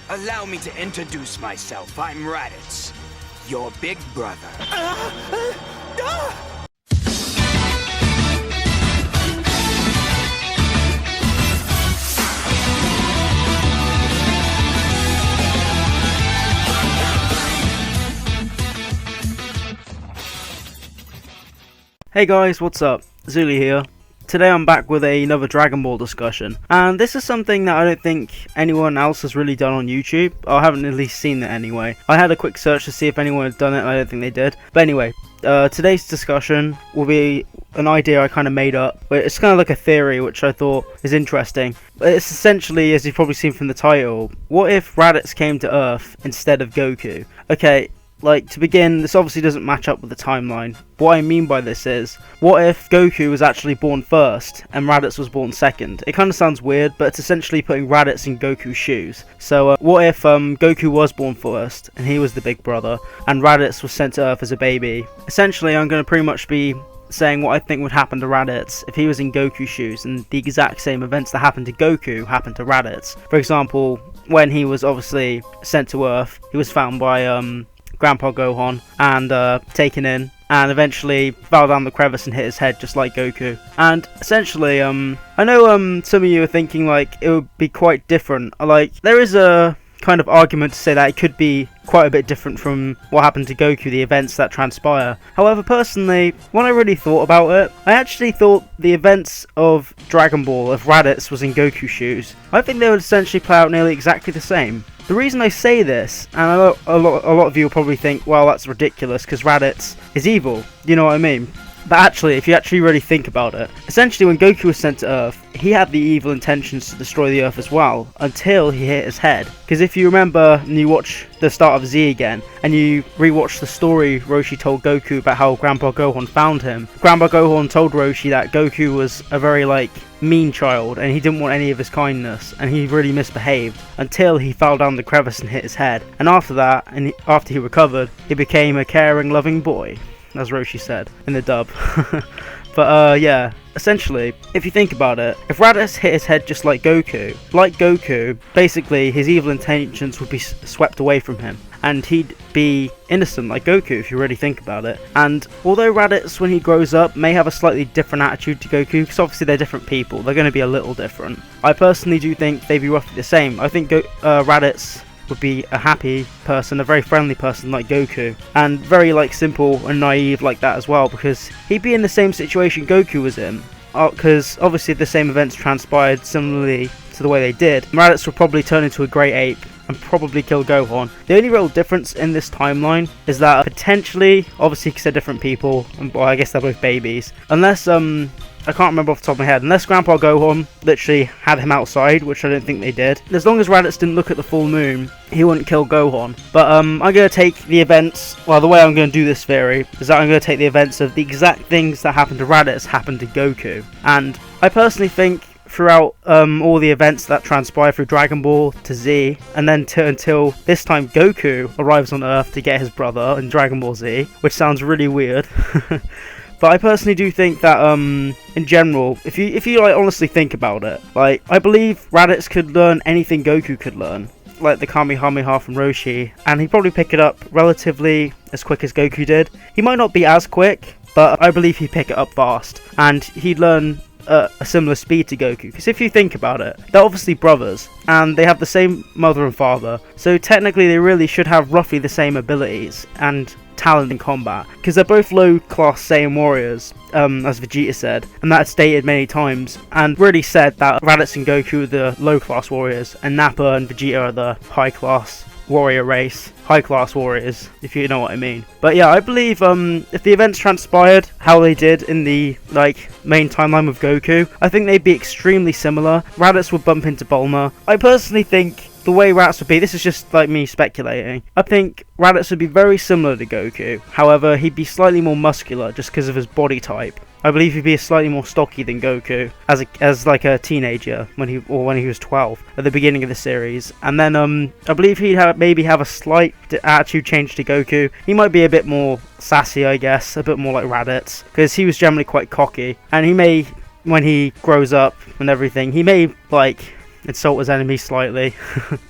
Allow me to introduce myself. I'm Raditz, your big brother. Hey guys, what's up? Zuli here. Today I'm back with another Dragon Ball discussion, and this is something that I don't think anyone else has really done on YouTube. I haven't at least seen it anyway. I had a quick search to see if anyone had done it, and I don't think they did. But anyway, today's discussion will be an idea I kind of made up. But it's kind of like a theory which I thought is interesting. But it's essentially, as you've probably seen from the title, what if Raditz came to Earth instead of Goku? Okay. Like, to begin, this obviously doesn't match up with the timeline. What I mean by this is, what if Goku was actually born first, and Raditz was born second? It kind of sounds weird, but it's essentially putting Raditz in Goku's shoes. So, what if Goku was born first, and he was the big brother, and Raditz was sent to Earth as a baby? Essentially, I'm going to pretty much be saying what I think would happen to Raditz if he was in Goku's shoes, and the exact same events that happened to Goku happened to Raditz. For example, when he was obviously sent to Earth, he was found by, Grandpa Gohan and taken in, and eventually fell down the crevice and hit his head just like Goku. And essentially, I know some of you are thinking like it would be quite different. Like, there is a kind of argument to say that it could be quite a bit different from what happened to Goku, the events that transpire. However, personally, when I really thought about it, I actually thought the events of Dragon Ball, if Raditz was in Goku's shoes, I think they would essentially play out nearly exactly the same. The reason I say this, and I know a lot of you will probably think, well, that's ridiculous because Raditz is evil, you know what I mean? But actually, if you actually really think about it, essentially when Goku was sent to Earth, he had the evil intentions to destroy the Earth as well, until he hit his head. Because if you remember, and you watch the start of Z again, and you rewatch the story Roshi told Goku about how Grandpa Gohan found him, Grandpa Gohan told Roshi that Goku was a very, mean child, and he didn't want any of his kindness, and he really misbehaved, until he fell down the crevice and hit his head. And after that, and after he recovered, he became a caring, loving boy, as Roshi said in the dub. But yeah, essentially, if you think about it, if Raditz hit his head just like Goku, basically his evil intentions would be swept away from him, and he'd be innocent like Goku if you really think about it. And although Raditz, when he grows up, may have a slightly different attitude to Goku, because obviously they're different people, they're going to be a little different, I personally do think they'd be roughly the same. I think Raditz would be a happy person, a very friendly person like Goku, and very simple and naive like that as well, because he'd be in the same situation Goku was in, because obviously the same events transpired similarly to the way they did. Raditz would probably turn into a great ape and probably kill Gohan. The only real difference in this timeline is that potentially, obviously because they're different people, and well, I guess they're both babies, unless I can't remember off the top of my head, unless Grandpa Gohan literally had him outside, which I don't think they did. As long as Raditz didn't look at the full moon, he wouldn't kill Gohan. But I'm going to take the events, well, the way I'm going to do this theory is that I'm going to take the events of the exact things that happened to Raditz happened to Goku. And I personally think throughout all the events that transpire through Dragon Ball to Z, and then until this time Goku arrives on Earth to get his brother in Dragon Ball Z, which sounds really weird. But I personally do think that, in general, if you honestly think about it, I believe Raditz could learn anything Goku could learn, like the Kamehameha from Roshi, and he'd probably pick it up relatively as quick as Goku did. He might not be as quick, but I believe he'd pick it up fast, and he'd learn a similar speed to Goku. Because if you think about it, they're obviously brothers, and they have the same mother and father, so technically they really should have roughly the same abilities and talent in combat, because they're both low class Saiyan warriors, as Vegeta said, and that's stated many times, and really said that Raditz and Goku are the low class warriors, and Nappa and Vegeta are the high class warrior race, high class warriors, if you know what I mean. But yeah, I believe if the events transpired how they did in the main timeline with Goku, I think they'd be extremely similar. Raditz would bump into Bulma. I personally think the way Raditz would be, this is just me speculating, I think Raditz would be very similar to Goku, however he'd be slightly more muscular just because of his body type. I believe he'd be slightly more stocky than Goku as a teenager when he was 12 at the beginning of the series, and then I believe he'd maybe have a slight attitude change to Goku. He might be a bit more sassy, I guess, a bit more like Raditz, because he was generally quite cocky, and he may, when he grows up and everything, he may insult his enemies slightly,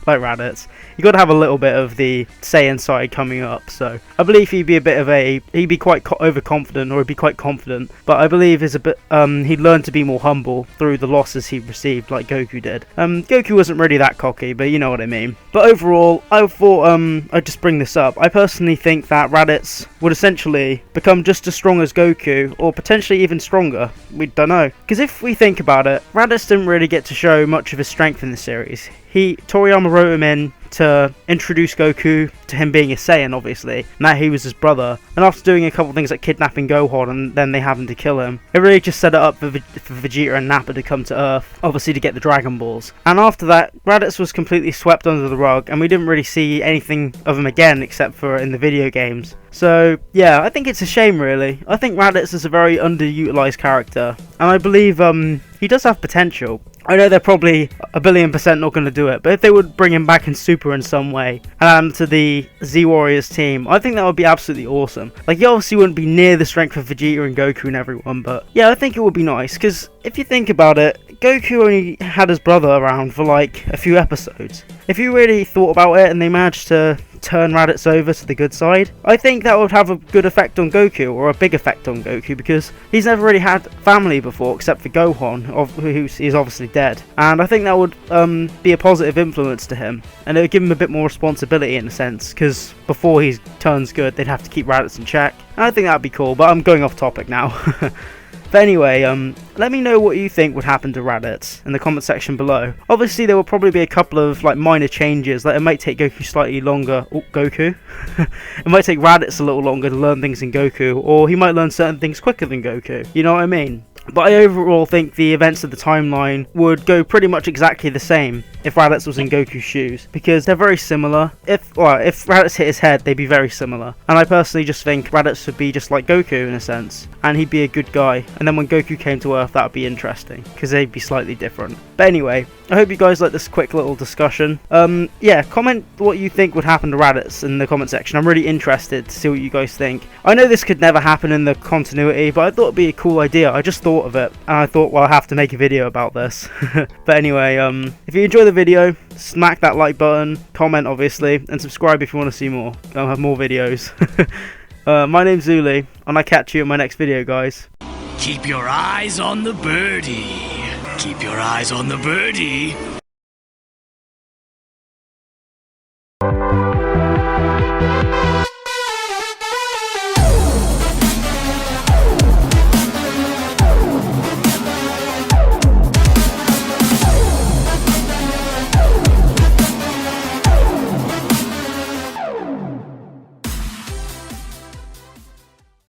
like Raditz. You got to have a little bit of the Saiyan side coming up. So I believe he'd be quite overconfident, or he'd be quite confident. But I believe he'd learn to be more humble through the losses he received, like Goku did. Goku wasn't really that cocky, but you know what I mean. But overall, I thought I'd just bring this up. I personally think that Raditz would essentially become just as strong as Goku, or potentially even stronger. We don't know. Because if we think about it, Raditz didn't really get to show much of his strength in the series. Toriyama wrote him in to introduce Goku to him being a Saiyan, obviously, and that he was his brother. And after doing a couple things like kidnapping Gohan and then they having to kill him, it really just set it up for Vegeta and Nappa to come to Earth, obviously to get the Dragon Balls. And after that, Raditz was completely swept under the rug, and we didn't really see anything of him again except for in the video games. So yeah, I think it's a shame, really. I think Raditz is a very underutilized character, and I believe he does have potential. I know they're probably 1,000,000,000% not going to do it, but if they would bring him back in Super in some way and add him to the Z Warriors team, I think that would be absolutely awesome. Like, he obviously wouldn't be near the strength of Vegeta and Goku and everyone, but yeah, I think it would be nice, because if you think about it, Goku only had his brother around for like a few episodes. If you really thought about it and they managed to turn Raditz over to the good side, I think that would have a good effect on Goku, or a big effect on Goku, because he's never really had family before except for Gohan, who is obviously dead, and I think that would be a positive influence to him, and it would give him a bit more responsibility in a sense, because before he turns good they'd have to keep Raditz in check, and I think that would be cool, but I'm going off topic now. But anyway, let me know what you think would happen to Raditz in the comment section below. Obviously, there will probably be a couple of like minor changes, like it might take Goku slightly longer. Oh, Goku. It might take Raditz a little longer to learn things in Goku, or he might learn certain things quicker than Goku. You know what I mean? But I overall think the events of the timeline would go pretty much exactly the same if Raditz was in Goku's shoes, because they're very similar. If Raditz hit his head, they'd be very similar. And I personally just think Raditz would be just like Goku in a sense, and he'd be a good guy. And then when Goku came to Earth, that would be interesting, because they'd be slightly different. But anyway, I hope you guys like this quick little discussion. Yeah, comment what you think would happen to Raditz in the comment section. I'm really interested to see what you guys think. I know this could never happen in the continuity, but I thought it'd be a cool idea. I just thought of it, and I thought, well, I have to make a video about this. But anyway, if you enjoy the video, smack that like button, comment obviously, and subscribe if you want to see more. I'll have more videos. My name's Zuli, and I'll catch you in my next video, guys. Keep your eyes on the birdie. Keep your eyes on the birdie.